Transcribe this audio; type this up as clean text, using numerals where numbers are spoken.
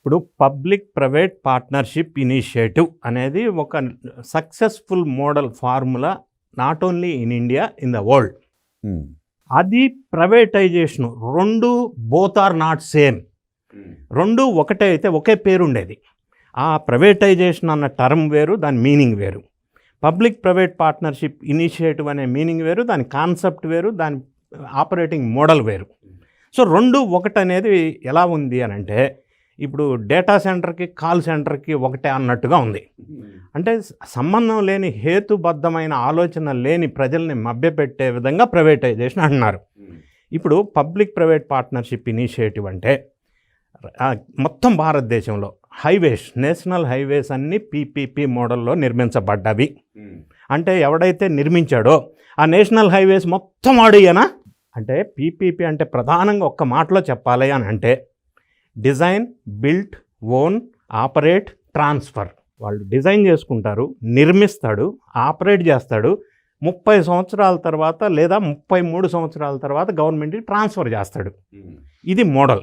ఇప్పుడు public private partnership initiative అనేది ఒక successful model formula not only in India, in the world. అది privatisation రెండు బోత్ ఆర్ నాట్ సేమ్, రెండు ఒకటే అయితే ఒకే పేరు ఉండేది. ఆ ప్రైవేటైజేషన్ అన్న టర్మ్ వేరు, దాని మీనింగ్ వేరు. పబ్లిక్ ప్రైవేట్ పార్ట్నర్షిప్ ఇనిషియేటివ్ అనే మీనింగ్ వేరు, దాని కాన్సెప్ట్ వేరు, దాని ఆపరేటింగ్ మోడల్ వేరు. సో రెండు ఒకటనేది ఎలా ఉంది అని అంటే, ఇప్పుడు డేటా సెంటర్కి కాల్ సెంటర్కి ఒకటే అన్నట్టుగా ఉంది. అంటే సంబంధం లేని హేతుబద్ధమైన ఆలోచన లేని ప్రజల్ని మభ్యపెట్టే విధంగా ప్రైవేటైజేషన్ అంటున్నారు. ఇప్పుడు పబ్లిక్ ప్రైవేట్ పార్ట్నర్షిప్ ఇనిషియేటివ్ అంటే మొత్తం భారతదేశంలో హైవేస్, నేషనల్ హైవేస్ అన్నీ పీపీపీ మోడల్లో నిర్మించబడ్డవి. అంటే ఎవడైతే నిర్మించాడో ఆ నేషనల్ హైవేస్ మొత్తం వాడియనా అంటే పీపీపీ అంటే ప్రధానంగా ఒక్క మాటలో చెప్పాలి అని అంటే design, built, own, operate, transfer. వాళ్ళు డిజైన్ చేసుకుంటారు, నిర్మిస్తాడు, ఆపరేట్ చేస్తాడు, 30 సంవత్సరాల తర్వాత లేదా 33 సంవత్సరాల తర్వాత గవర్నమెంట్కి ట్రాన్స్ఫర్ చేస్తాడు. ఇది మోడల్.